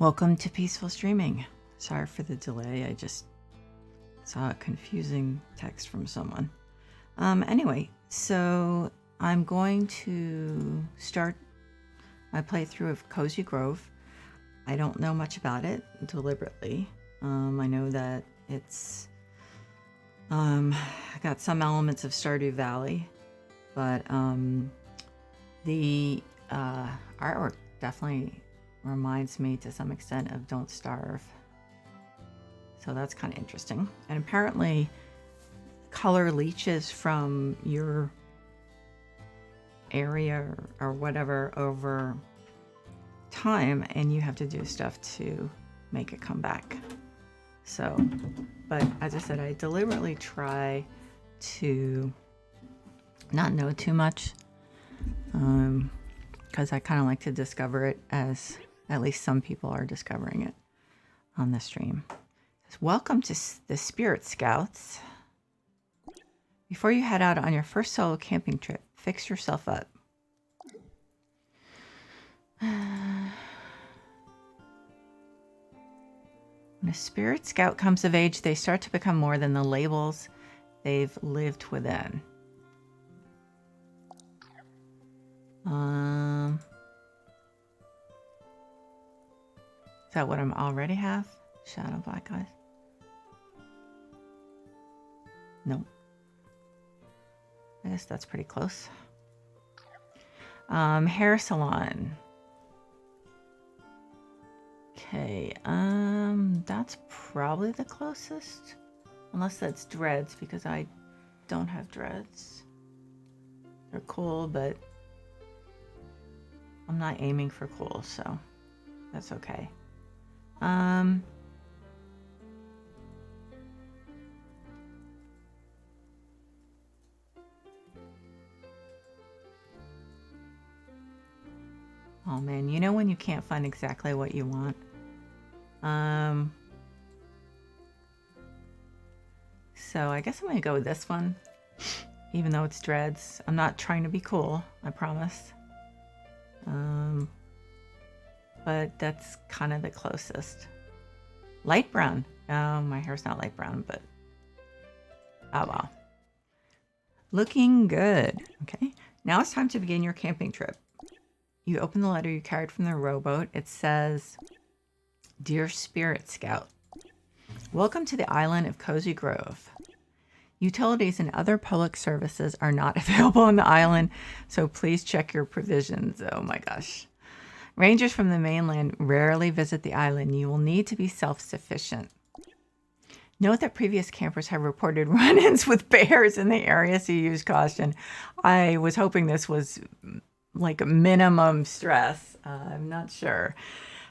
Welcome to Peaceful Streaming. Sorry for the delay. I just saw a confusing text from someone. Anyway, so I'm going to start my playthrough of Cozy Grove. I don't know much about it deliberately. I know that it's got some elements of Stardew Valley, but the artwork definitely reminds me to some extent of Don't Starve. So that's kind of interesting. And apparently color leaches from your area or whatever over time, and you have to do stuff to make it come back. So, but as I said, I deliberately try to not know too much, because I kind of like to discover it as at least some people are discovering it on the stream. Welcome to the Spirit Scouts. Before you head out on your first solo camping trip, fix yourself up. When a Spirit Scout comes of age, they start to become more than the labels they've lived within. Is that what I already have? Shadow Black Eyes? Nope. I guess that's pretty close. Hair salon. Okay, that's probably the closest. Unless that's dreads, because I don't have dreads. They're cool, but I'm not aiming for cool, so that's okay. Oh man, you know when you can't find exactly what you want? So I guess I'm gonna go with this one, even though it's dreads. I'm not trying to be cool, I promise. But that's kind of the closest. Light brown. Oh, my hair's not light brown, but oh well. Looking good. Okay, now it's time to begin your camping trip. You open the letter you carried from the rowboat. It says, Dear Spirit Scout, welcome to the island of Cozy Grove. Utilities and other public services are not available on the island, so please check your provisions. Oh my gosh. Rangers from the mainland rarely visit the island. You will need to be self-sufficient. Note that previous campers have reported run-ins with bears in the area, so use caution. I was hoping this was like a minimum stress. I'm not sure.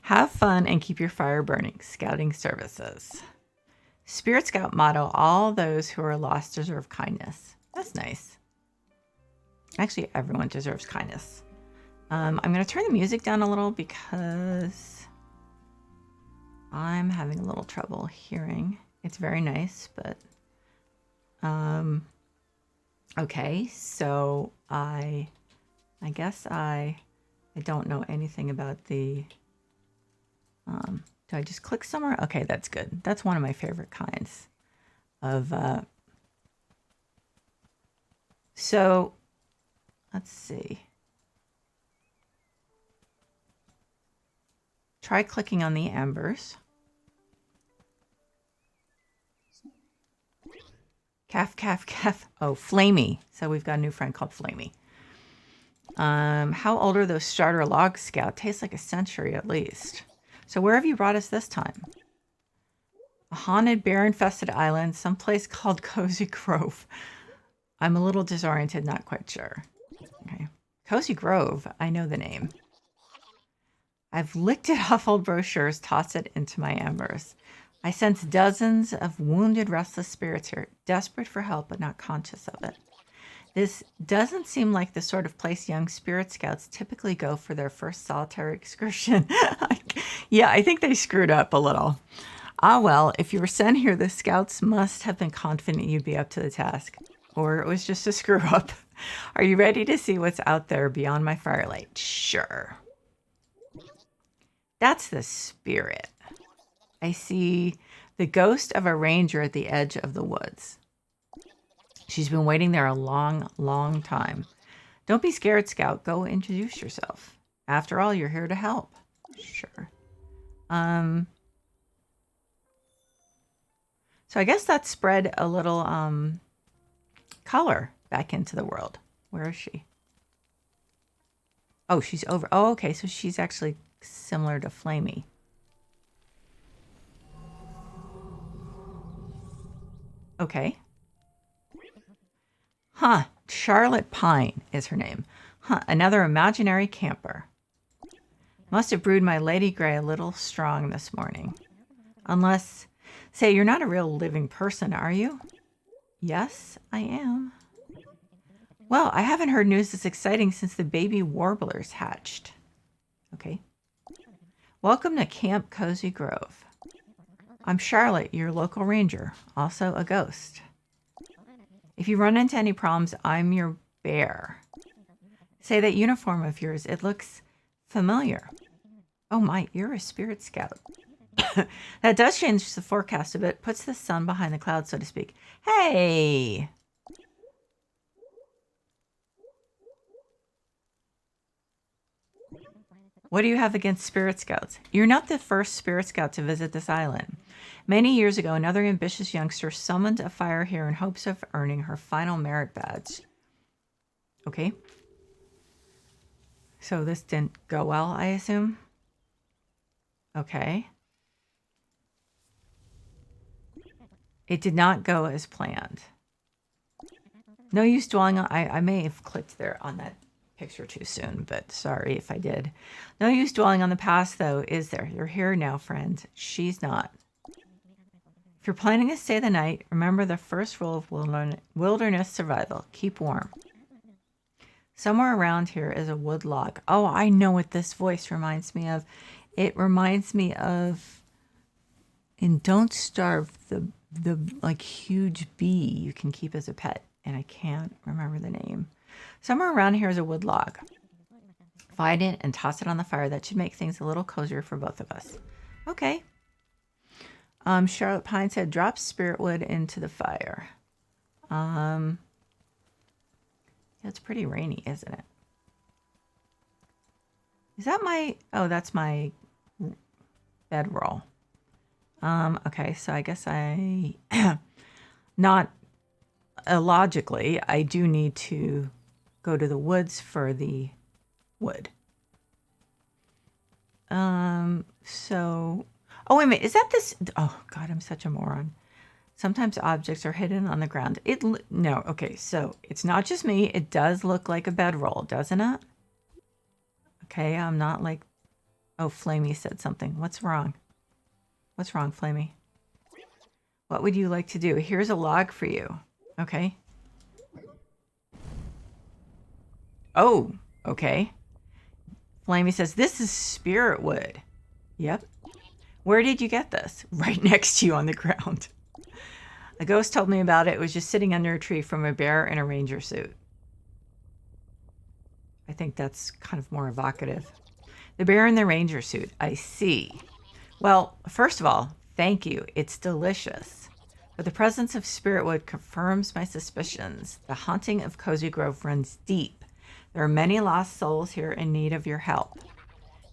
Have fun and keep your fire burning. Scouting services. Spirit Scout motto, all those who are lost deserve kindness. That's nice. Actually, everyone deserves kindness. I'm going to turn the music down a little because I'm having a little trouble hearing. It's very nice, but okay, so I guess I don't know anything about the do I just click somewhere? Okay, that's good. That's one of my favorite kinds of so let's see. Try clicking on the embers. Calf, calf, calf. Oh, Flamey. So we've got a new friend called Flamey. How old are those starter log Scout? Tastes like a century at least. So where have you brought us this time? A haunted, bear-infested island, someplace called Cozy Grove. I'm a little disoriented, not quite sure. Okay. Cozy Grove, I know the name. I've licked it off old brochures, tossed it into my embers. I sense dozens of wounded, restless spirits here, desperate for help but not conscious of it. This doesn't seem like the sort of place young Spirit Scouts typically go for their first solitary excursion. Yeah, I think they screwed up a little. Ah, well, if you were sent here, the Scouts must have been confident you'd be up to the task. Or it was just a screw up. Are you ready to see what's out there beyond my firelight? Sure. That's the spirit. I see the ghost of a ranger at the edge of the woods. She's been waiting there a long, long time. Don't be scared, Scout. Go introduce yourself. After all, you're here to help. Sure. So I guess that spread a little color back into the world. Where is she? Oh, she's over. Oh, okay. So she's actually similar to Flamey. Okay. Huh. Charlotte Pine is her name. Huh. Another imaginary camper. Must have brewed my Lady Grey a little strong this morning. Unless, say, you're not a real living person, are you? Yes, I am. Well, I haven't heard news this exciting since the baby warblers hatched. Okay. Welcome to Camp Cozy Grove. I'm Charlotte, your local ranger, also a ghost. If you run into any problems, I'm your bear. Say, that uniform of yours, it looks familiar. Oh my, you're a spirit scout. That does change the forecast a bit, puts the sun behind the clouds, so to speak. Hey! What do you have against spirit scouts? You're not the first spirit scout to visit this island. Many years ago, another ambitious youngster summoned a fire here in hopes of earning her final merit badge. Okay. So this didn't go well, I assume? Okay. It did not go as planned. No use dwelling on... I may have clicked there on that picture too soon, but sorry if I did. No use dwelling on the past, though, is there? You're here now, friend. She's not. If you're planning to stay the night, remember the first rule of wilderness survival. Keep warm. Somewhere around here is a wood log. Oh, I know what this voice reminds me of. It reminds me of in Don't Starve, the like huge bee you can keep as a pet, and I can't remember the name. Somewhere around here is a wood log. Find it and toss it on the fire. That should make things a little cozier for both of us. Okay. Charlotte Pine said, drop spirit wood into the fire. Yeah, it's pretty rainy, isn't it? Is that my... Oh, that's my bedroll. Okay, so I guess I... not illogically, I do need to go to the woods for the wood. So... Oh, wait a minute. Is that this? Oh, God, I'm such a moron. Sometimes objects are hidden on the ground. No, okay, so it's not just me. It does look like a bedroll, doesn't it? Okay, I'm not like... Oh, Flamey said something. What's wrong? What's wrong, Flamey? What would you like to do? Here's a log for you. Okay. Oh, okay. Flamey says, this is spirit wood. Yep. Where did you get this? Right next to you on the ground. A ghost told me about it. It was just sitting under a tree from a bear in a ranger suit. I think that's kind of more evocative. The bear in the ranger suit. I see. Well, first of all, thank you. It's delicious. But the presence of spirit wood confirms my suspicions. The haunting of Cozy Grove runs deep. There are many lost souls here in need of your help.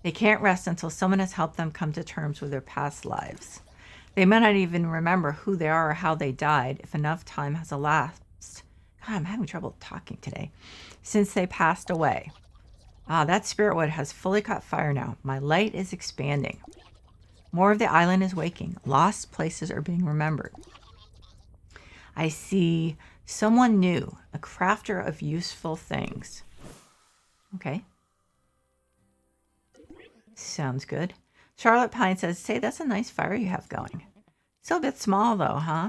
They can't rest until someone has helped them come to terms with their past lives. They may not even remember who they are or how they died if enough time has elapsed. God, I'm having trouble talking today. Since they passed away. Ah, that spirit wood has fully caught fire now. My light is expanding. More of the island is waking. Lost places are being remembered. I see someone new, a crafter of useful things. Okay. Sounds good. Charlotte Pine says, say, that's a nice fire you have going. Still a bit small, though, huh?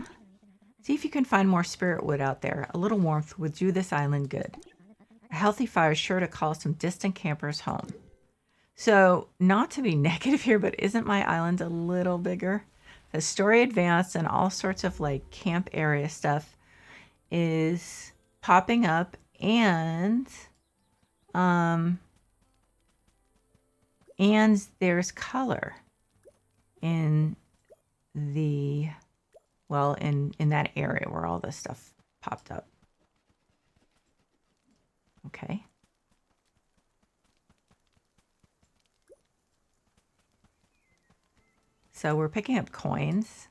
See if you can find more spirit wood out there. A little warmth would do this island good. A healthy fire is sure to call some distant campers home. So, not to be negative here, but isn't my island a little bigger? The story advanced and all sorts of, like, camp area stuff is popping up, and And there's color in the, well, in that area where all this stuff popped up. Okay. So we're picking up coins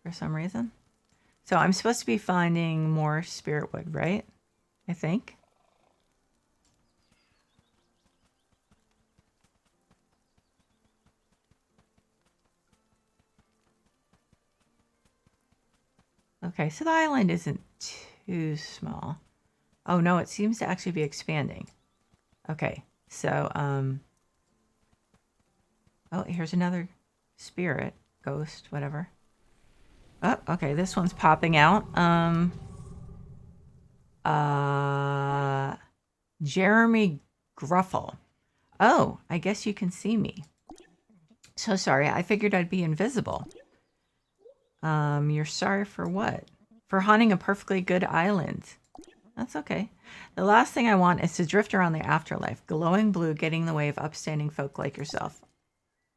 for some reason. So I'm supposed to be finding more spirit wood, right? I think. Okay, so the island isn't too small. Oh no, it seems to actually be expanding. Okay, so oh, here's another spirit, ghost, whatever. Oh, okay, this one's popping out. Jeremy Gruffle. Oh, I guess you can see me. So sorry, I figured I'd be invisible. You're sorry for what? For haunting a perfectly good island. That's okay. The last thing I want is to drift around the afterlife, glowing blue getting in the way of upstanding folk like yourself.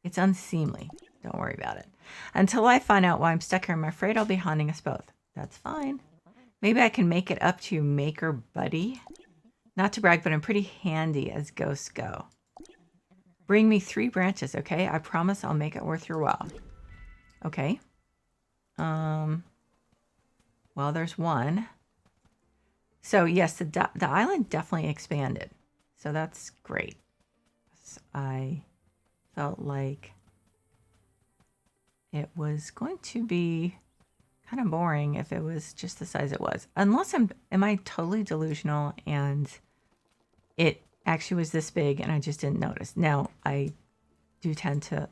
It's unseemly. Don't worry about it. Until I find out why I'm stuck here, I'm afraid I'll be haunting us both. That's fine. Maybe I can make it up to you, Maker Buddy. Not to brag, but I'm pretty handy as ghosts go. Bring me 3 branches, okay? I promise I'll make it worth your while. Okay. Well, there's one. So yes, the island definitely expanded. So that's great. I felt like it was going to be kind of boring if it was just the size it was. Unless am I totally delusional and it actually was this big and I just didn't notice. Now, I do tend to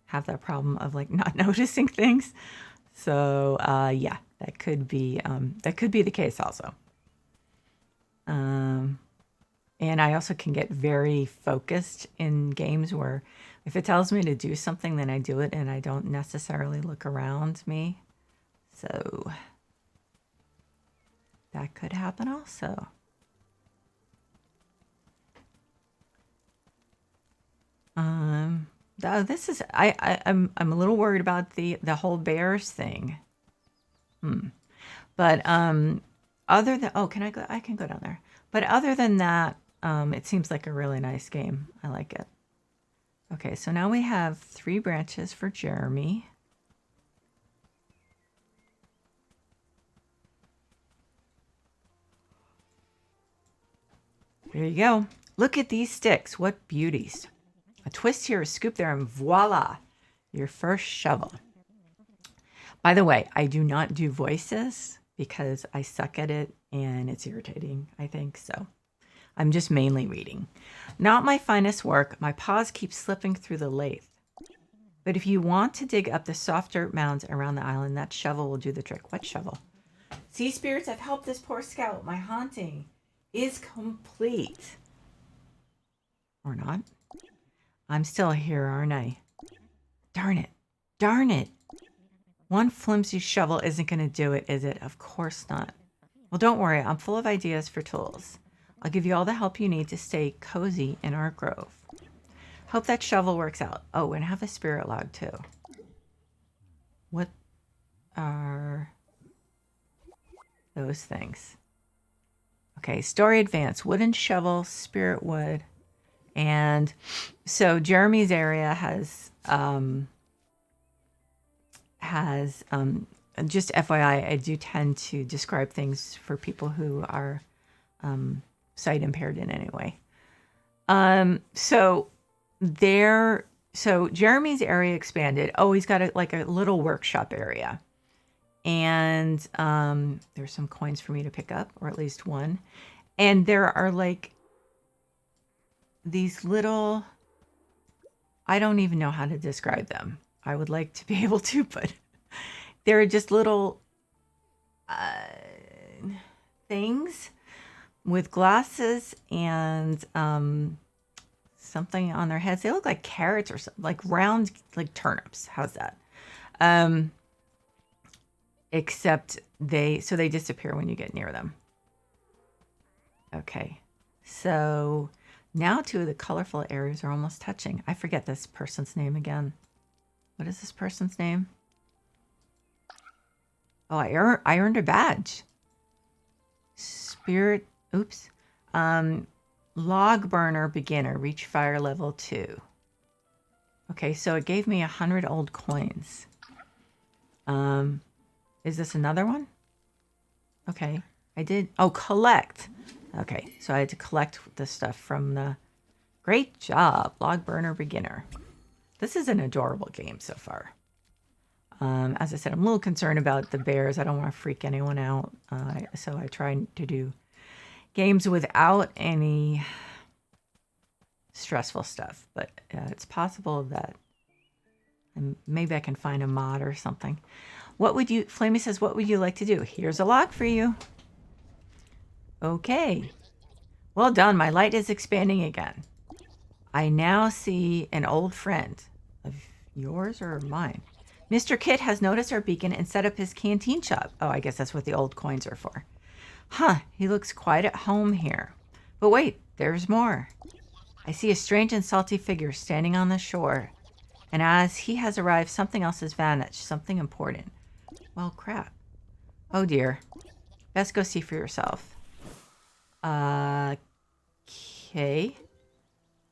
have that problem of like not noticing things. So yeah, that could be the case also. And I also can get very focused in games where if it tells me to do something, then I do it and I don't necessarily look around me. So that could happen also. This is I'm a little worried about the whole bears thing. But other than can I go? I can go down there. But other than that, it seems like a really nice game. I like it. Okay, so now we have 3 branches for Jeremy. There you go. Look at these sticks. What beauties. A twist here, a scoop there, and voila, your first shovel. By the way, I do not do voices because I suck at it and it's irritating, I think. So I'm just mainly reading. Not my finest work. My paws keep slipping through the lathe. But if you want to dig up the soft dirt mounds around the island, that shovel will do the trick. What shovel? Sea spirits have helped this poor scout. My haunting is complete. Or not. I'm still here, aren't I? Darn it. Darn it. One flimsy shovel isn't going to do it, is it? Of course not. Well, don't worry. I'm full of ideas for tools. I'll give you all the help you need to stay cozy in our grove. Hope that shovel works out. Oh, and have a spirit log too. What are those things? Okay, story advance. Wooden shovel, spirit wood. And so Jeremy's area has just FYI, I do tend to describe things for people who are sight impaired in any way. So Jeremy's area expanded. Oh, he's got a little workshop area. And there's some coins for me to pick up, or at least one. And there are like these little, I don't even know how to describe them. I would like to be able to, but they're just little things with glasses and something on their heads. They look like carrots or something, like round, like turnips. How's that? Except they disappear when you get near them. Okay. So Now 2 of the colorful areas are almost touching. I forget this person's name again. What is this person's name? Oh, I earned a badge. Spirit, oops. Log burner beginner, reach fire level 2. Okay, so it gave me 100 old coins. Is this another one? Okay, I did. Oh, collect. Okay, so I had to collect the stuff from the... Great job, log burner beginner. This is an adorable game so far. As I said, I'm a little concerned about the bears. I don't want to freak anyone out. So I try to do games without any stressful stuff. But it's possible that maybe I can find a mod or something. What would you... Flamey says, what would you like to do? Here's a log for you. Okay. Well done. My light is expanding again. I now see an old friend. Of yours or mine? Mr. Kit has noticed our beacon and set up his canteen shop. Oh, I guess that's what the old coins are for. Huh, he looks quite at home here. But wait, there's more. I see a strange and salty figure standing on the shore. And as he has arrived, something else has vanished. Something important. Well, crap. Oh, dear. Best go see for yourself. Okay.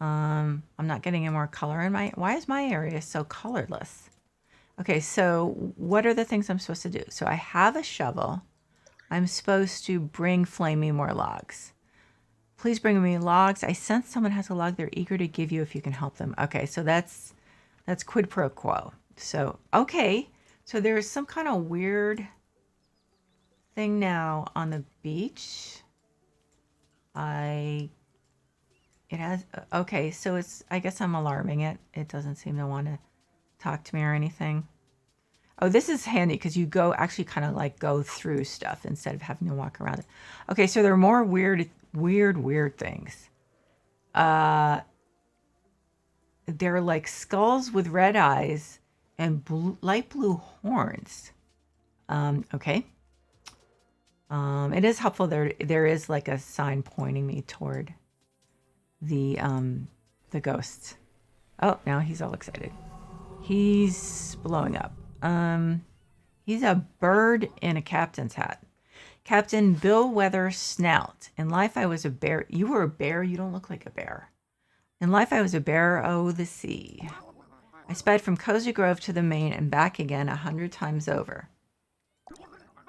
I'm not getting any more color in my... Why is my area so colorless? Okay, so what are the things I'm supposed to do? So I have a shovel. I'm supposed to bring Flamey more logs. Please bring me logs. I sense someone has a log they're eager to give you if you can help them. Okay, so that's quid pro quo. So, okay. So there's some kind of weird thing now on the beach. It has... Okay, so it's... I guess I'm alarming it. It doesn't seem to want to talk to me or anything. Oh, this is handy because you actually kind of like go through stuff instead of having to walk around it. Okay, so there are more weird things. They're like skulls with red eyes and light blue horns. Okay. It is helpful. There is like a sign pointing me toward the ghosts. Oh, now he's all excited. He's blowing up. He's a bird in a captain's hat. Captain Bill Weather Snout. In life, I was a bear. You were a bear? You don't look like a bear. In life, I was a bear o' the sea. I sped from Cozy Grove to the main and back again 100 times over.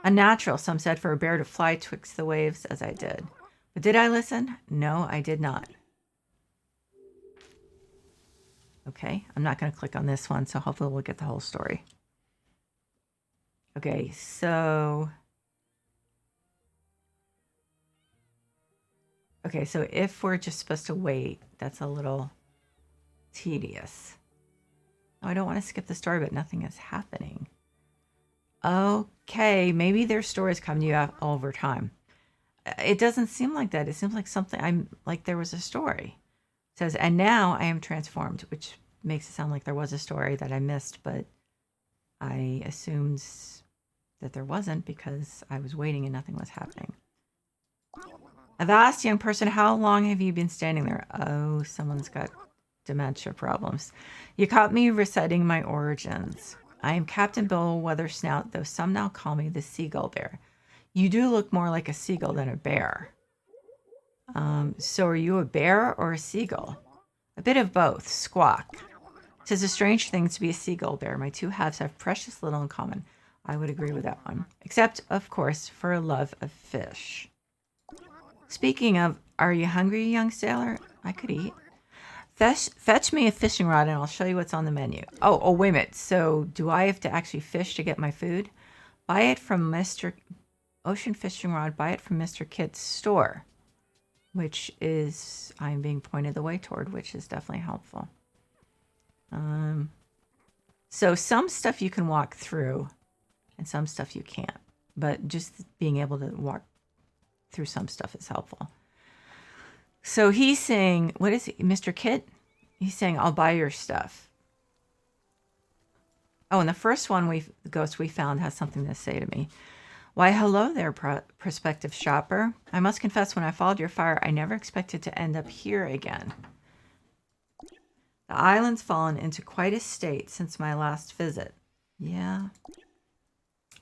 Unnatural, some said, for a bear to fly twixt the waves as I did. But did I listen? No, I did not. Okay, I'm not going to click on this one, so hopefully we'll get the whole story. Okay, so... Okay, so if we're just supposed to wait, that's a little tedious. Oh, I don't want to skip the story, but nothing is happening. Okay, maybe their stories come to you over time. It doesn't seem like that. It seems like something, like there was a story. It says, and now I am transformed, which makes it sound like there was a story that I missed, but I assumed that there wasn't because I was waiting and nothing was happening. I've asked, young person, how long have you been standing there? Oh, someone's got dementia problems. You caught me reciting my origins. I am Captain Bill Weather Snout, though some now call me the Seagull Bear. You do look more like a seagull than a bear. So are you a bear or a seagull? A bit of both. Squawk. 'Tis a strange thing to be a seagull bear. My two halves have precious little in common. I would agree with that one. Except, of course, for a love of fish. Speaking of, are you hungry, young sailor? I could eat. Fetch me a fishing rod and I'll show you what's on the menu. Oh, wait a minute. So do I have to actually fish to get my food? Buy it from Mr. Ocean Fishing Rod. Buy it from Mr. Kit's store, which is, I'm being pointed the way toward, which is definitely helpful. So some stuff you can walk through and some stuff you can't, but just being able to walk through some stuff is helpful. So he's saying, what is he, Mr. Kit? He's saying, I'll buy your stuff. Oh, and the first one the ghost we found has something to say to me. Why, hello there, prospective shopper. I must confess, when I followed your fire, I never expected to end up here again. The island's fallen into quite a state since my last visit. Yeah.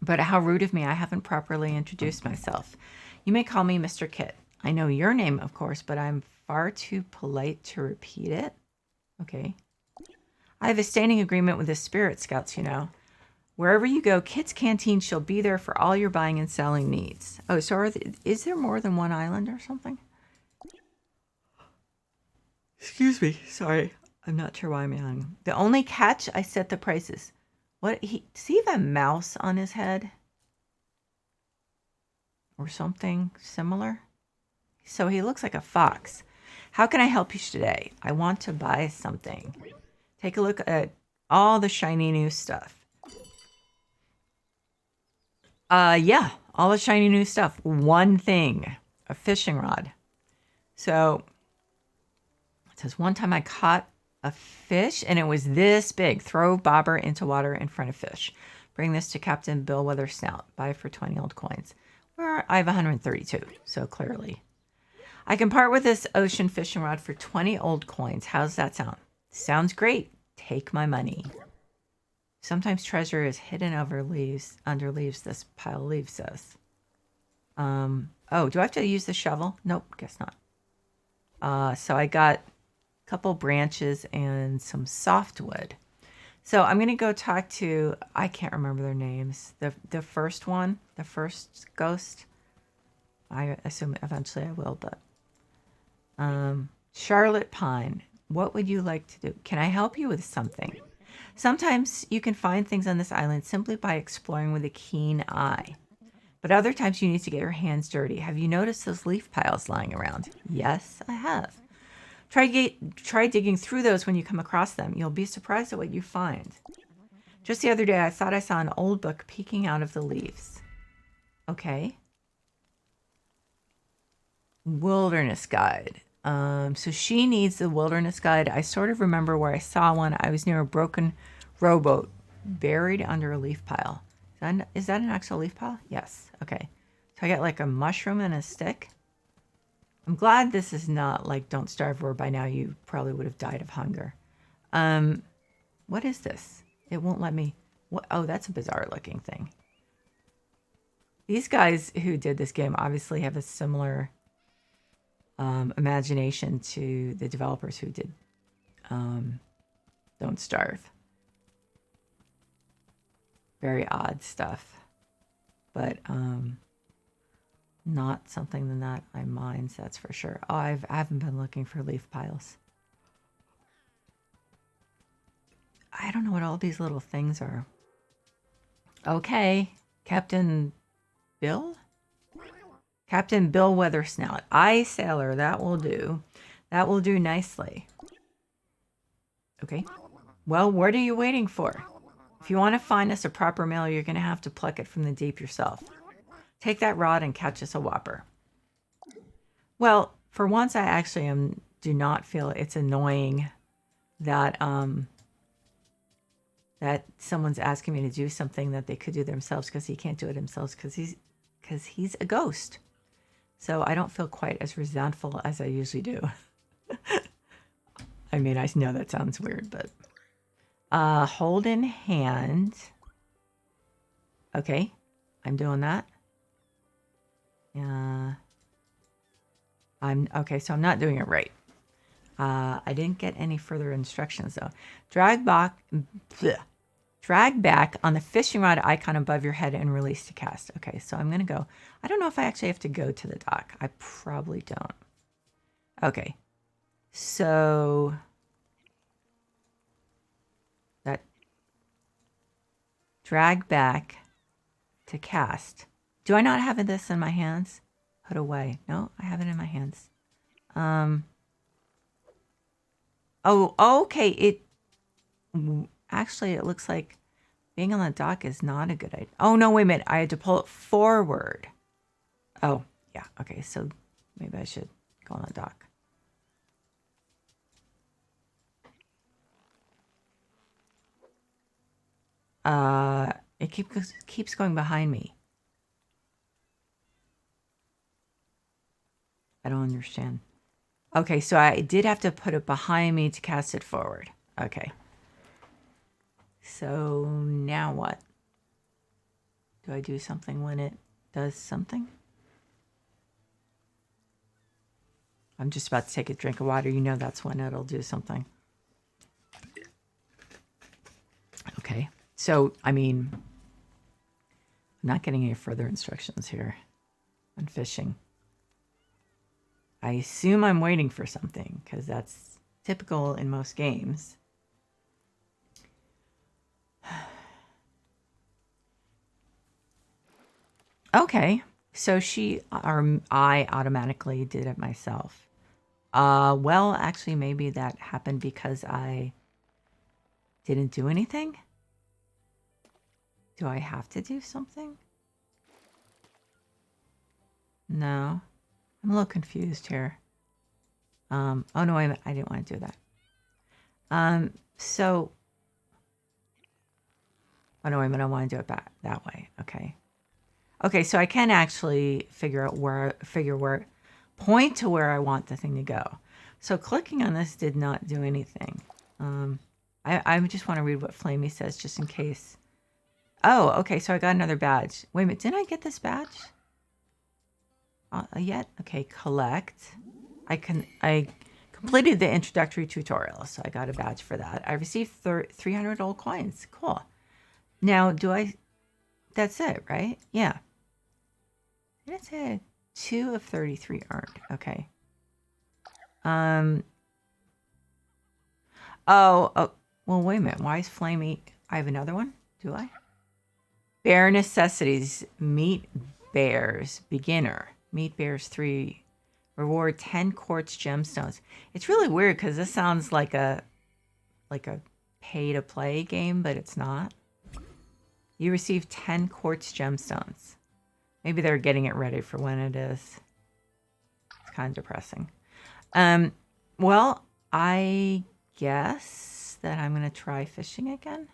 But how rude of me, I haven't properly introduced myself. You may call me Mr. Kit. I know your name, of course, but I'm far too polite to repeat it. Okay. I have a standing agreement with the Spirit Scouts, you know. Wherever you go, Kit's Canteen shall be there for all your buying and selling needs. Oh, so is there more than one island or something? Excuse me. Sorry. I'm not sure why I'm yawning. The only catch, I set the prices. What? Does he have a mouse on his head? Or something similar? So he looks like a fox. How can I help you today? I want to buy something. Take a look at all the shiny new stuff. Yeah, all the shiny new stuff. One thing, a fishing rod. So it says, one time I caught a fish and it was this big. Throw bobber into water in front of fish. Bring this to Captain Bill Weathersnout. Buy for 20 old coins. Where I have 132, so clearly. I can part with this ocean fishing rod for 20 old coins. How's that sound? Sounds great. Take my money. Sometimes treasure is hidden under leaves, this pile of leaves says. Oh, do I have to use the shovel? Nope, guess not. So I got a couple branches and some softwood. So I'm going to go talk to, I can't remember their names. The first one, the first ghost. I assume eventually I will, but Charlotte Pine, what would you like to do? Can I help you with something? Sometimes you can find things on this island simply by exploring with a keen eye. But other times you need to get your hands dirty. Have you noticed those leaf piles lying around? Yes, I have. Try digging through those when you come across them. You'll be surprised at what you find. Just the other day, I thought I saw an old book peeking out of the leaves. Okay. Wilderness guide. So she needs the wilderness guide. I sort of remember where I saw one. I was near a broken rowboat buried under a leaf pile. Is that an actual leaf pile? Yes. Okay. So I got like a mushroom and a stick. I'm glad this is not like Don't Starve, where by now you probably would have died of hunger. What is this? It won't let me. What? Oh, that's a bizarre looking thing. These guys who did this game obviously have a similar imagination to the developers who did Don't Starve. Very odd stuff, but not something that I mind, that's for sure. Oh, I haven't been looking for leaf piles. I don't know what all these little things are. Okay, Captain Bill? Captain Bill Weathersnout. Aye, sailor, that will do. That will do nicely. Okay. Well, what are you waiting for? If you want to find us a proper meal, you're going to have to pluck it from the deep yourself. Take that rod and catch us a whopper. Well, for once, I actually do not feel it's annoying that that someone's asking me to do something that they could do themselves because he can't do it himself because he's a ghost. So I don't feel quite as resentful as I usually do. I mean, I know that sounds weird, but hold in hand. Okay, I'm doing that. Okay, so I'm not doing it right. I didn't get any further instructions though. Drag back on the fishing rod icon above your head and release to cast. Okay, so I'm gonna go. I don't know if I actually have to go to the dock. I probably don't. Okay, so that drag back to cast. Do I not have this in my hands? Put away. No, I have it in my hands. Oh, okay. Actually, it looks like being on the dock is not a good idea. Oh, no, wait a minute. I had to pull it forward. Oh, yeah. Okay, so maybe I should go on the dock. It keeps going behind me. I don't understand. Okay, so I did have to put it behind me to cast it forward. Okay. So now what? Do I do something when it does something? I'm just about to take a drink of water. You know that's when it'll do something. Okay. So, I mean, I'm not getting any further instructions here on fishing. I assume I'm waiting for something because that's typical in most games. Okay. So I automatically did it myself. Well, actually, maybe that happened because I didn't do anything. Do I have to do something? No. I'm a little confused here. Oh no, I didn't want to do that. So, oh no, I want to do it that way. Okay. Okay, so I can actually point to where I want the thing to go. So clicking on this did not do anything. I just want to read what Flamey says just in case. Oh, okay, so I got another badge. Wait a minute, didn't I get this badge? Yet? Okay, collect. I completed the introductory tutorial, so I got a badge for that. I received 300 old coins. Cool. Now, that's it, right? Yeah. Did it say 2 of 33 earned? Okay. Oh, well, wait a minute. Why is Flamey? I have another one? Do I? Bear necessities. Meat bears. Beginner. Meat bears 3. Reward 10 quartz gemstones. It's really weird because this sounds like a pay to play game, but it's not. You receive 10 quartz gemstones. Maybe they're getting it ready for when it is. It's kind of depressing. Well, I guess that I'm gonna try fishing again.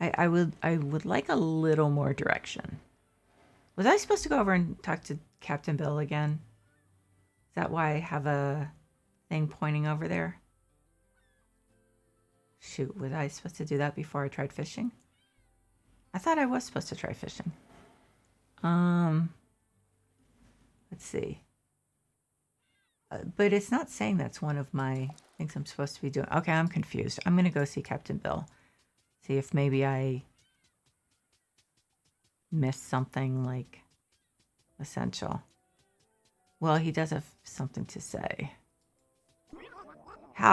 I would like a little more direction. Was I supposed to go over and talk to Captain Bill again? Is that why I have a thing pointing over there? Shoot, was I supposed to do that before I tried fishing? I thought I was supposed to try fishing. Let's see. But it's not saying that's one of my things I'm supposed to be doing. Okay, I'm confused. I'm going to go see Captain Bill. See if maybe I missed something like essential. Well, he does have something to say.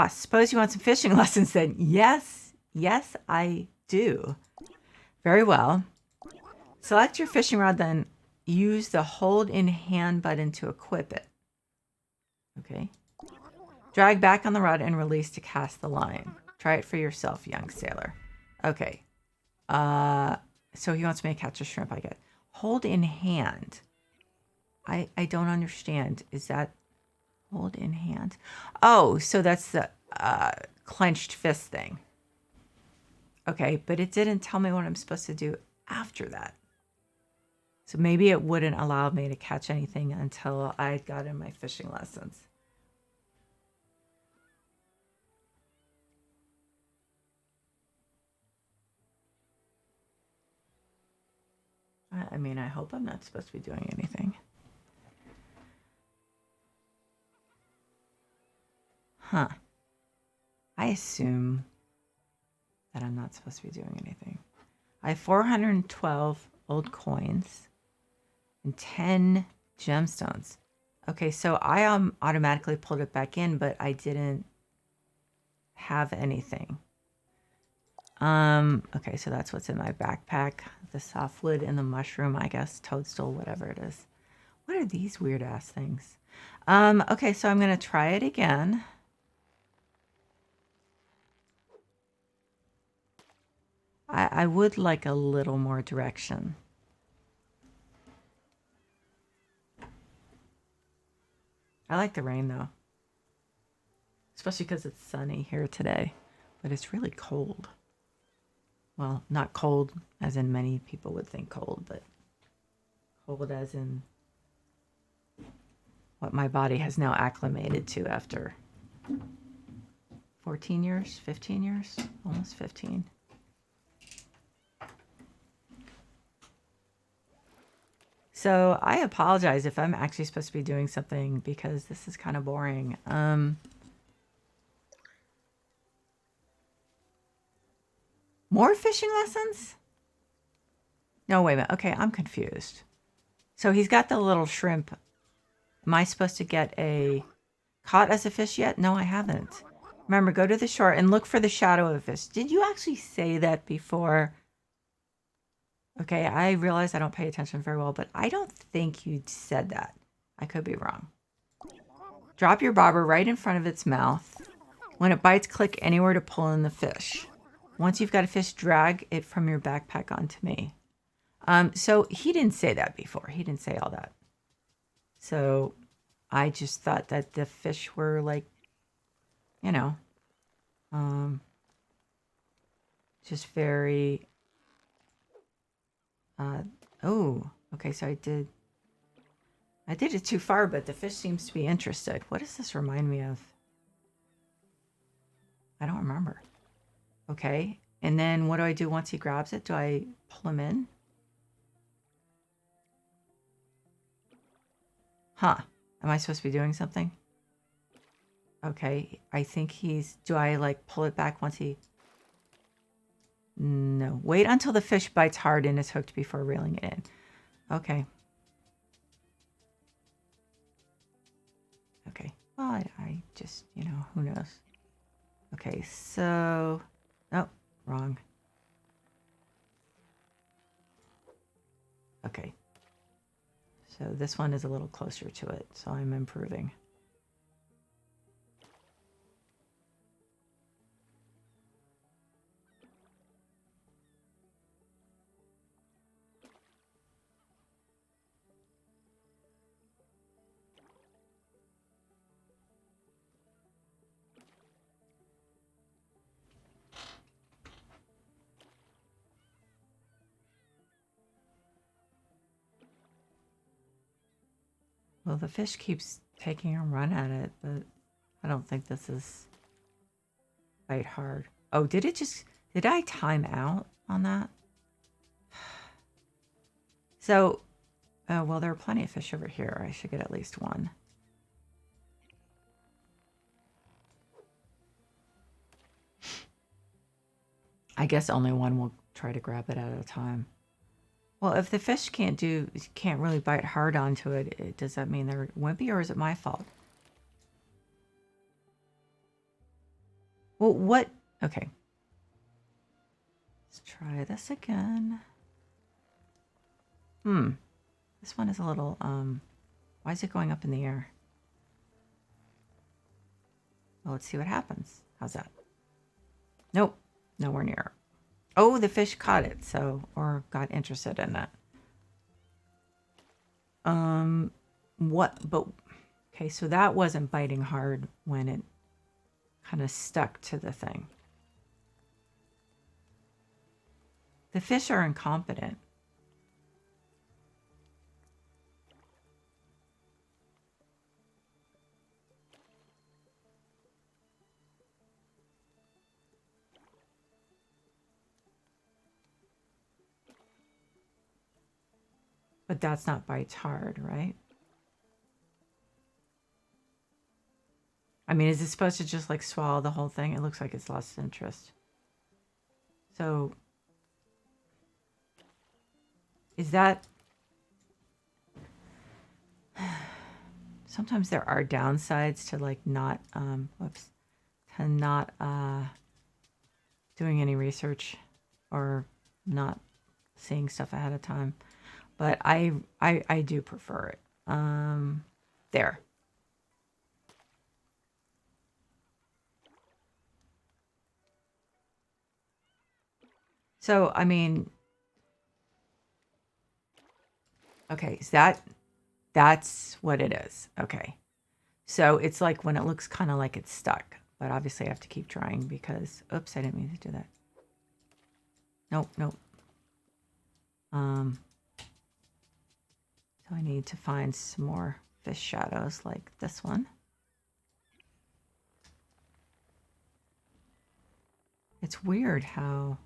Suppose you want some fishing lessons then. Yes, I do. Very well. Select your fishing rod, then use the hold in hand button to equip it. Okay. Drag back on the rod and release to cast the line. Try it for yourself, young sailor. Okay. So he wants me to catch a shrimp, I get. Hold in hand. I don't understand. Is that hold in hand? Oh, so that's the clenched fist thing. Okay, but it didn't tell me what I'm supposed to do after that. So maybe it wouldn't allow me to catch anything until I got in my fishing lessons. I mean, I hope I'm not supposed to be doing anything. Huh. I assume that I'm not supposed to be doing anything. I have 412 old coins and 10 gemstones. Okay, so I automatically pulled it back in, but I didn't have anything. Okay, so that's what's in my backpack. The softwood and the mushroom, I guess, toadstool, whatever it is. What are these weird ass things? Okay, so I'm gonna try it again. I would like a little more direction. I like the rain though. Especially because it's sunny here today. But it's really cold. Well, not cold as in many people would think cold, but cold as in what my body has now acclimated to after 14 years, 15 years, almost 15. So I apologize if I'm actually supposed to be doing something because this is kind of boring. More fishing lessons? No, wait a minute. Okay, I'm confused. So he's got the little shrimp. Am I supposed to get a caught as a fish yet? No, I haven't. Remember, go to the shore and look for the shadow of a fish. Did you actually say that before? Okay, I realize I don't pay attention very well, but I don't think you said that. I could be wrong. Drop your bobber right in front of its mouth. When it bites, click anywhere to pull in the fish. Once you've got a fish, drag it from your backpack onto me. So he didn't say that before. He didn't say all that. So I just thought that the fish were like, you know, just very, oh, okay. So I did it too far, but the fish seems to be interested. What does this remind me of? I don't remember. Okay. And then what do I do once he grabs it? Do I pull him in? Huh. Am I supposed to be doing something? Okay. I think do I like pull it back once he... No. Wait until the fish bites hard and is hooked before reeling it in. Okay. Okay. Well, I just, who knows? Okay, so... Oh, wrong. Okay. So this one is a little closer to it, so I'm improving. Well, the fish keeps taking a run at it, but I don't think this is bite hard. Oh, did I time out on that? So, well, there are plenty of fish over here. I should get at least one. I guess only one will try to grab it at a time. Well, if the fish can't really bite hard onto it, does that mean they're wimpy or is it my fault? Well, what? Okay. Let's try this again. This one is a little, why is it going up in the air? Well, let's see what happens. How's that? Nope, nowhere near. Oh, the fish caught it, or got interested in it. Okay, so that wasn't biting hard when it kind of stuck to the thing. The fish are incompetent. But that's not bites hard, right? I mean, is it supposed to just like swallow the whole thing? It looks like it's lost interest. So, is that... Sometimes there are downsides to like not, doing any research or not seeing stuff ahead of time. But I do prefer it. There. So, I mean, okay, so that's what it is. Okay. So it's like when it looks kind of like it's stuck, but obviously I have to keep trying because, oops, I didn't mean to do that. Nope. So I need to find some more fish shadows like this one. It's weird how,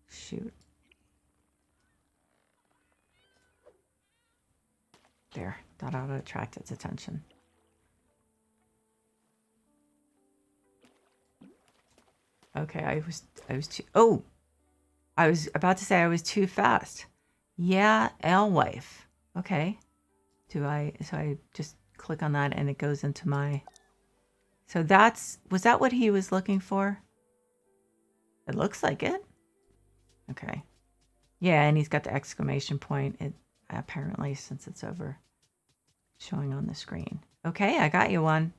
shoot. There, that ought to attract its attention. Okay, I was too, oh, I was about to say I was too fast. Yeah, alewife. Okay. So I just click on that and it goes into my, so was that what he was looking for? It looks like it. Okay. Yeah, and he's got the exclamation point, it apparently, since it's over showing on the screen. Okay, I got you one.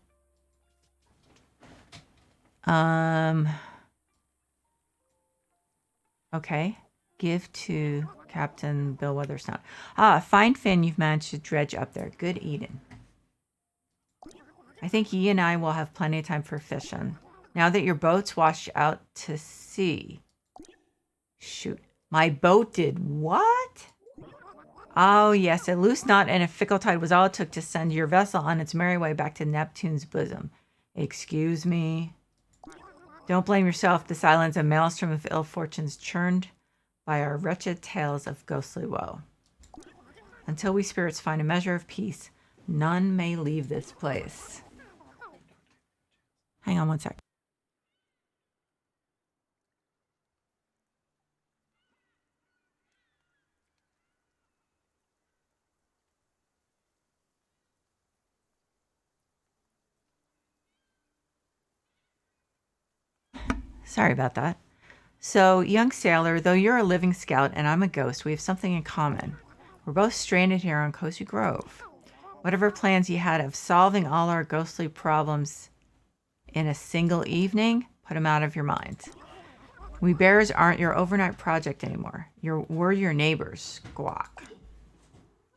Okay. Give to Captain Bill Weatherstone. Ah, fine fin you've managed to dredge up there. Good eating. I think ye and I will have plenty of time for fishing. Now that your boat's washed out to sea. Shoot. My boat did what? Oh, yes. A loose knot and a fickle tide was all it took to send your vessel on its merry way back to Neptune's bosom. Excuse me. Don't blame yourself. This island's a maelstrom of ill fortunes churned by our wretched tales of ghostly woe. Until we spirits find a measure of peace, none may leave this place. Hang on one sec. Sorry about that. So, young sailor, though you're a living scout and I'm a ghost, we have something in common. We're both stranded here on Cozy Grove. Whatever plans you had of solving all our ghostly problems in a single evening, put them out of your mind. We bears aren't your overnight project anymore. We're your neighbors, Squawk.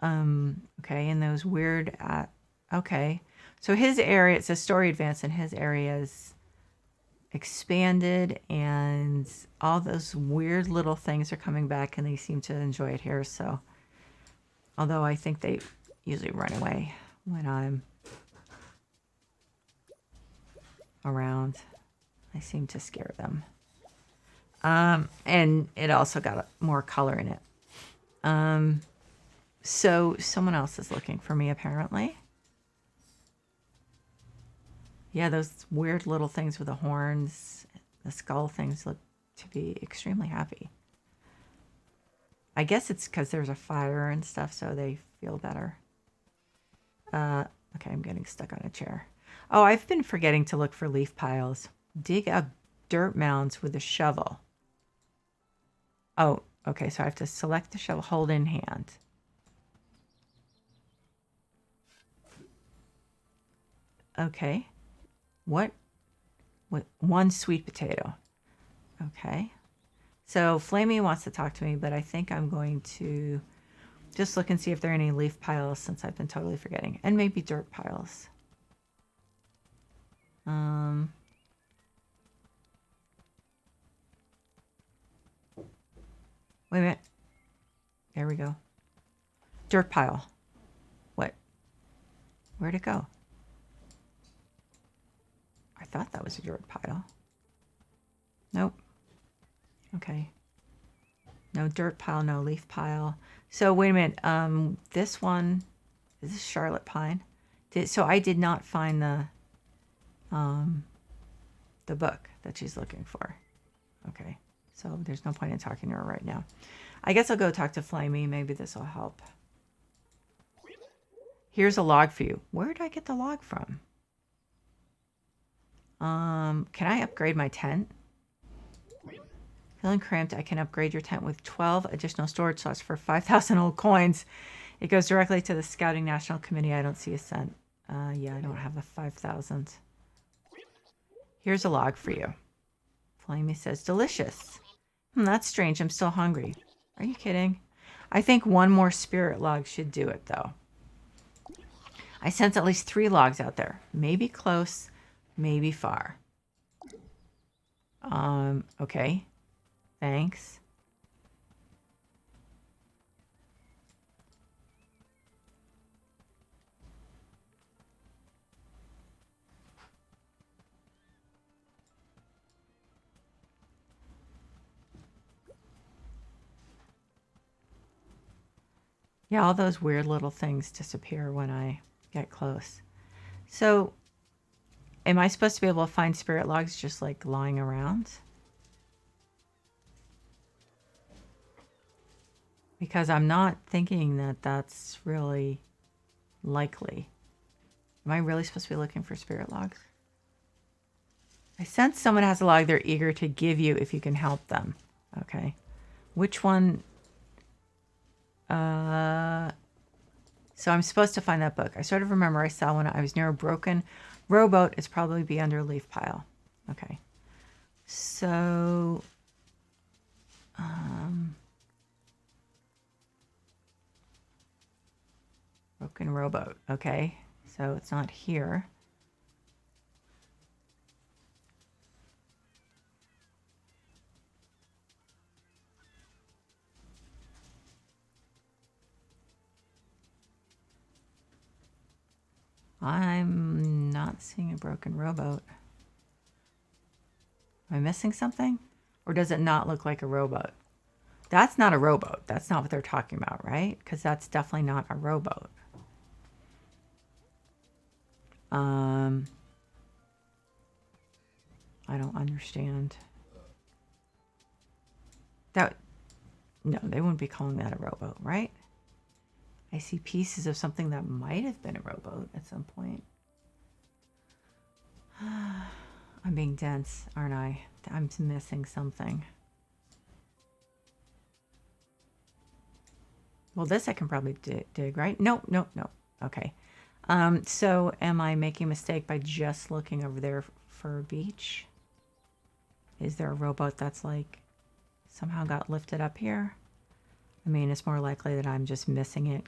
Okay, and those weird, okay. So his area, it's a story advance, and his area is expanded, and all those weird little things are coming back, and they seem to enjoy it here. So, although I think they usually run away when I'm around, I seem to scare them. And it also got more color in it. So someone else is looking for me apparently. Yeah, those weird little things with the horns, the skull things look to be extremely happy. I guess it's because there's a fire and stuff, so they feel better. Okay, I'm getting stuck on a chair. Oh, I've been forgetting to look for leaf piles. Dig up dirt mounds with a shovel. Oh, okay, so I have to select the shovel, hold in hand. Okay. What? One sweet potato. Okay. So Flamey wants to talk to me, but I think I'm going to just look and see if there are any leaf piles since I've been totally forgetting. And maybe dirt piles. Wait a minute. There we go. Dirt pile. What? Where'd it go? I thought that was a dirt pile. Nope. Okay. No dirt pile, no leaf pile. So wait a minute. This one, is this Charlotte Pine? So I did not find the book that she's looking for. Okay. So there's no point in talking to her right now. I guess I'll go talk to Flamey. Maybe this will help. Here's a log for you. Where did I get the log from? Can I upgrade my tent? Feeling cramped, I can upgrade your tent with 12 additional storage slots for 5,000 old coins. It goes directly to the Scouting National Committee. I don't see a cent. Yeah, I don't have the 5,000. Here's a log for you. Flamey says, delicious. That's strange. I'm still hungry. Are you kidding? I think one more spirit log should do it, though. I sense at least 3 logs out there. Maybe close, maybe far. Okay. Thanks. Yeah, all those weird little things disappear when I get close. So, am I supposed to be able to find spirit logs just like lying around? Because I'm not thinking that that's really likely. Am I really supposed to be looking for spirit logs? I sense someone has a log they're eager to give you if you can help them. Okay. Which one? So I'm supposed to find that book. I sort of remember I saw when I was near a broken rowboat. It's probably be under a leaf pile. Okay. So, broken rowboat. Okay. So it's not here. I'm not seeing a broken rowboat. Am I missing something? Or does it not look like a rowboat? That's not a rowboat. That's not what they're talking about, right? Because that's definitely not a rowboat. I don't understand. That, no, they wouldn't be calling that a rowboat, right? I see pieces of something that might have been a rowboat at some point. I'm being dense, aren't I? I'm missing something. Well, this I can probably dig, right? Nope. Okay. So am I making a mistake by just looking over there for a beach? Is there a rowboat that's like somehow got lifted up here? I mean, it's more likely that I'm just missing it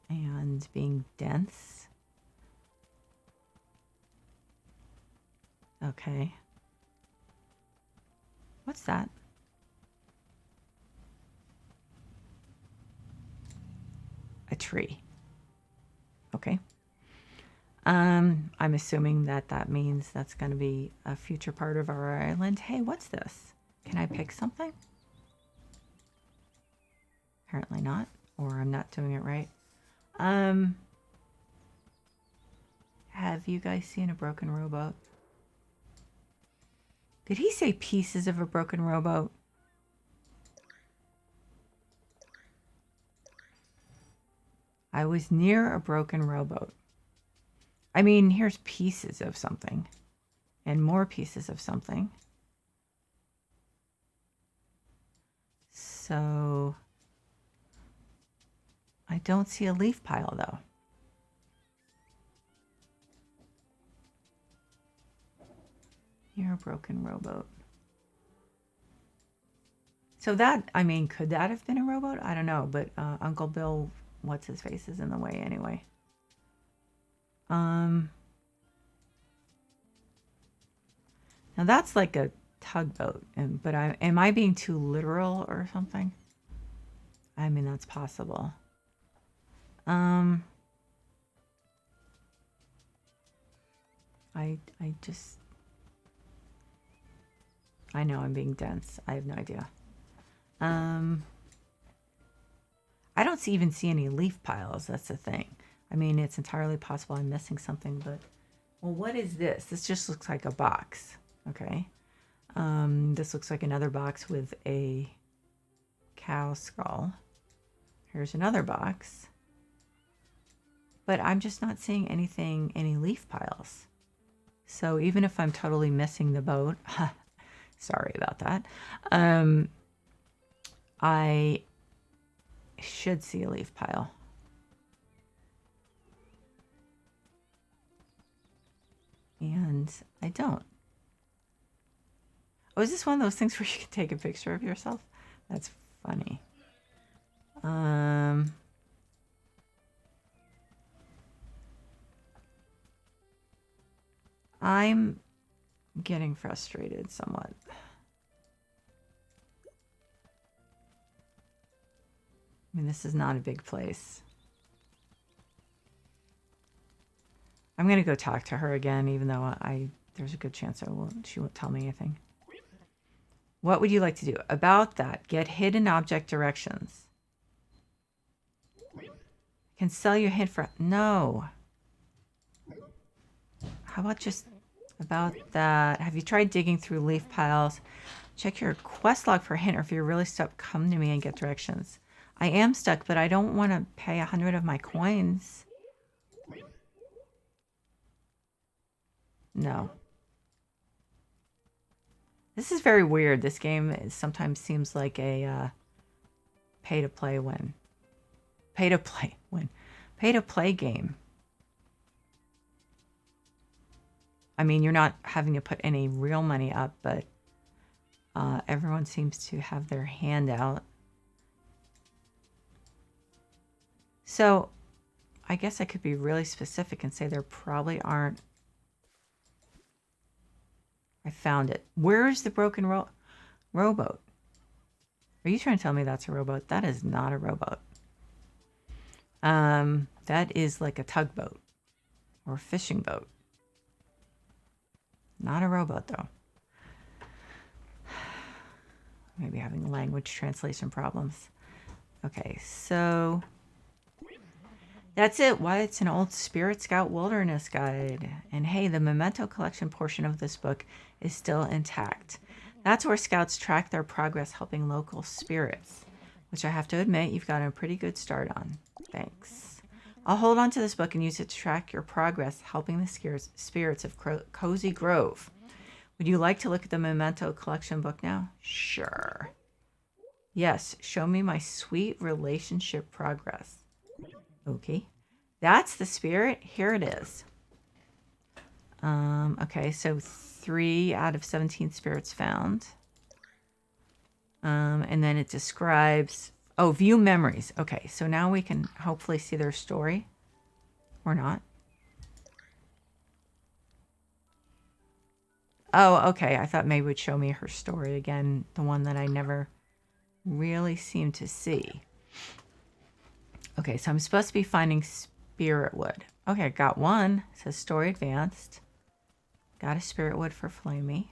and being dense. Okay. What's that? A tree. Okay. I'm assuming that that means that's going to be a future part of our island. Hey, what's this? Can I pick something? Apparently not, or I'm not doing it right. Have you guys seen a broken rowboat? Did he say pieces of a broken rowboat? I was near a broken rowboat. I mean, here's pieces of something and more pieces of something. So I don't see a leaf pile though. Near a broken rowboat. So that, I mean, could that have been a rowboat? I don't know, but Uncle Bill, what's his face, is in the way anyway. Now that's like a tugboat, but am I being too literal or something? I mean, that's possible. I know I'm being dense. I have no idea. I don't even see any leaf piles. That's the thing. I mean, it's entirely possible I'm missing something, but well, what is this? This just looks like a box. Okay. This looks like another box with a cow skull. Here's another box. But I'm just not seeing anything, any leaf piles. So even if I'm totally missing the boat, sorry about that. I should see a leaf pile. And I don't. Oh, is this one of those things where you can take a picture of yourself? That's funny. I'm getting frustrated somewhat. I mean, this is not a big place. I'm going to go talk to her again, even though there's a good chance she won't tell me anything. What would you like to do? About that, get hidden object directions. Can sell your hint for... No. How about just about that? Have you tried digging through leaf piles? Check your quest log for a hint, or if you're really stuck, come to me and get directions. I am stuck, but I don't want to pay 100 of my coins. No. This is very weird. This game sometimes seems like a pay-to-play win. Pay-to-play win. Pay-to-play game. I mean, you're not having to put any real money up, but everyone seems to have their hand out. So I guess I could be really specific and say there probably aren't. I found it. Where's the broken rowboat? Are you trying to tell me that's a rowboat? That is not a rowboat. That is like a tugboat or a fishing boat. Not a rowboat, though. Maybe having language translation problems. Okay, so that's it. Why it's an old Spirit Scout Wilderness Guide. And hey, the Memento Collection portion of this book is still intact. That's where Scouts track their progress helping local spirits, which I have to admit you've gotten a pretty good start on. Thanks. I'll hold on to this book and use it to track your progress helping the spirits of Cozy Grove. Would you like to look at the Memento Collection book now? Sure. Yes, show me my sweet relationship progress. Okay, that's the spirit. Here it is. Okay, so 3 out of 17 spirits found. And then it describes, oh, view memories. Okay, so now we can hopefully see their story or not. Oh, okay. I thought maybe it would show me her story again, the one that I never really seem to see. Okay, so I'm supposed to be finding spirit wood. Okay, I got one. It says story advanced. Got a spirit wood for Flamey.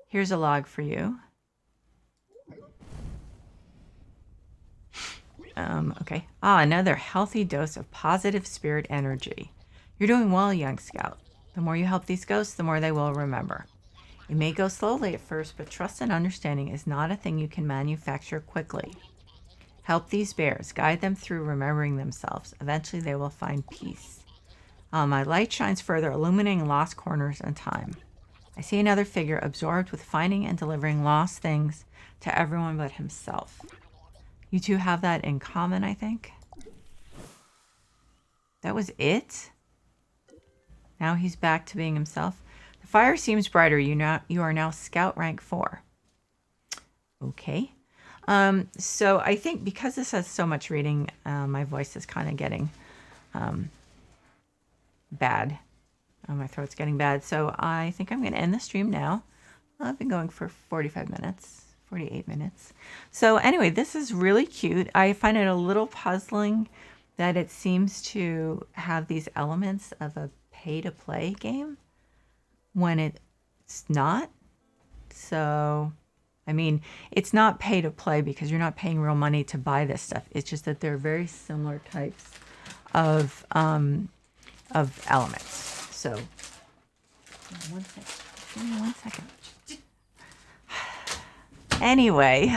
Here's a log for you. Okay. Another healthy dose of positive spirit energy. You're doing well, young scout. The more you help these ghosts, the more they will remember. It may go slowly at first, but trust and understanding is not a thing you can manufacture quickly. Help these bears, guide them through remembering themselves. Eventually they will find peace. My light shines further, illuminating lost corners in time. I see another figure absorbed with finding and delivering lost things to everyone but himself. You two have that in common, I think. That was it? Now he's back to being himself. The fire seems brighter. You are now Scout rank 4. Okay. So I think because this has so much reading, my voice is kind of getting bad. My throat's getting bad. So I think I'm going to end the stream now. I've been going for 45 minutes, 48 minutes. So anyway, this is really cute. I find it a little puzzling that it seems to have these elements of a pay-to-play game when it's not. So, I mean, it's not pay-to-play because you're not paying real money to buy this stuff. It's just that they're very similar types of elements. So, one second. Anyway,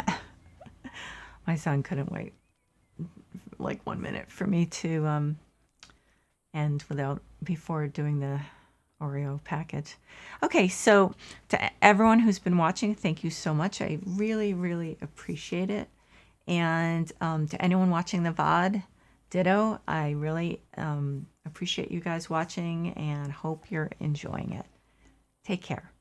my son couldn't wait like 1 minute for me to end before doing the Oreo package. Okay, so to everyone who's been watching, thank you so much. I really, really appreciate it. And to anyone watching the VOD, ditto. I really appreciate you guys watching and hope you're enjoying it. Take care.